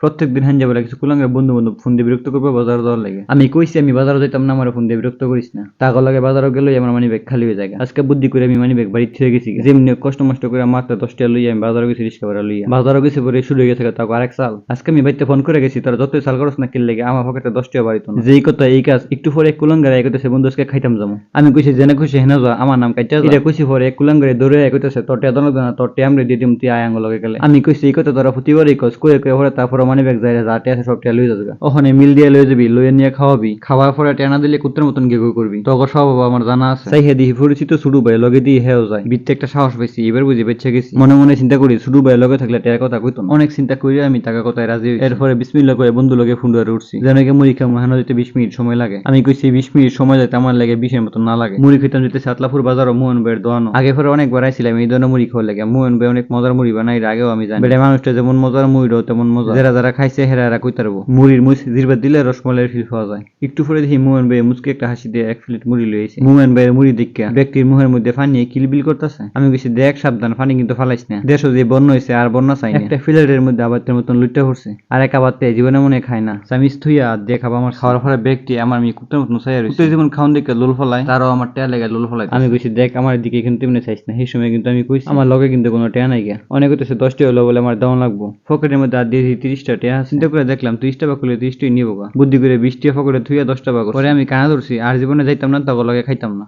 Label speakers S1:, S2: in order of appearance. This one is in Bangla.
S1: প্রত্যেকদিন হাঞ্জা বলে কিছু কুলাঙ্গের বন্ধু বান্ধব ফোন দিয়ে বিরক্ত করবে বাজার দেওয়ার লাগে। আমি কইছি আমি বাজারে যাইতাম না, আমার ফোন দিয়ে বিরক্ত করিস না। তাগর লাগে বাজারও গেলেই আমার মানি ব্যাগ খালি হয়ে যায়। আজকে বুদ্ধি করে আমি মানি ব্যাগ বাড়ি থেকে গেছি, যেমনি কষ্ট মষ্ট করে মাত্র 10 টাকা লইয়া আমি বাজারও গেছি, রিক্সা ভাড়া লইয়া বাজারও গেছি, পরে শুরু হয়ে গেছে তাকে আরেক সাল। আজকে আমি বাড়িতে ফোন করে গেছি, তারা যতই সাল করস না কিল লেগে আমার পকেটে 10 টাকা বাড়িত না। যেই কথা এই কাজ একটু পরে এক কুলাঙ্গারে কইতেছে বন্ধু আজকে খাইতাম যাবো। আমি কইছি জেনে খুশি হেনা যা, আমার নাম কাইটা যা। এটা কইছি পরে এক কুলাঙ্গারে দৌড়ে কইতেছে তোর টিয়া দন না, তোর টিয়া আমরা দিয়ে দিম, তুই আয় আঙ্গ লগে গেলে। আমি কইছি এই কথা তোরা প্রতিবারই কস, কয়ে কয়ে পরে তারপর মানি ব্যাগ যায় যা টিয়া আছে সব টিয়া লই যাবে। ওখানে মিল দিয়ে লয়ে যাবি, লয়ে নিয়ে খাওয়াবি, খাওয়ার পরে টিয়া না দিলে কুত্তের মতন গেগো করবি। তখন সব আমার জানা আছে। চাই হে দিহি পরিচিত ছুডু ভাই লগে দিয়ে হেও যায়, বিত্তে একটা সাহস পাইছি, এবার বুঝি বেঁচে গেছি। মনে মনে চিন্তা করি ছুডু ভাই লগে থাকলে টিয়ার কথা কইতো না। অনেক চিন্তা করি আমি টাকা কথায় রাজি হইছি। এরপরে বিসমিল্লাহ করে বন্ধু লগে ফোন ধরে উঠছি, যেন মুড়ি খামু, হেন দিতে 20 মিনিট সময় লাগে। আমি কইছি 20 মিনিট সময় যাইতে আমার লাগে 20 এর মতন না লাগে। মুড়ি খেতাম যেতে সাতলাপুর বাজার ও মোহন ভাইয়ের দোয়ানো। আগে পরে অনেকবার আইছিলাম এই ধরনের মুড়ি খাওয়ার লাগে। মোহন ভাই অনেক মজার মুড়ি বানাই, এর আগেও আমি জানি। বেটা মানুষটা যেমন মজার, মুড়িটাও তেমন মজা। যারা যারা খাইছে হেরা কইতে পারবো। মুড়ির জিরবা দিলে রসমলাইয়ের ফিল পাওয়া যায়। একটু পরে দেখি মোহন ভাই মুচকি একটা হাসি দিয়ে 1 প্লেট মুড়ি লইছে। মোহন ভাইয়ের মুড়ি দেখা ব্যক্তির মুখের মধ্যে পানি কিলবিল করতেছে। আমি কইছি দেখ সাবধান, পানি কিন্তু ফালাইস না, দেশ যে বন্য হয়েছে আর বন্যা চাই না। একটা ফিলেটের মধ্যে আবাতের মতন লুটটা পড়ছে, আর এক আবাতে জীবনে মনে খায় না। আমি থুইয়া দিয়ে খাবো আমার খাওয়ার পরে ব্যক্তি আমার আমি কুত্তের মতন চাই রয়েছে। যেমন খাওয়ান দেখে লোল ফলাই, তারও আমার টেয়া লেগে লোল ফলাই। আমি কইছি দেখ আমার দিকে কিন্তু এমনি চাইস না। সেই সময় কিন্তু আমি কইছি আমার লগে কিন্তু কোনো টেয়া নাই গিয়া। অনেক হইতেছে 10 টাকা হলো বলে আমার দাম লাগবো। পকেটের মধ্যে আর দিয়ে 30 টা টেয়া। চিন্তা করে দেখলাম 30 টাকা করলে 30 টাই নিবো গা। বুদ্ধি করে 20 টাকা পকেটে থুইয়া 10 টাকা পরে আমি কানা ধরছি, আর জীবনে যাইতাম না, তখন লগে খাইতাম না।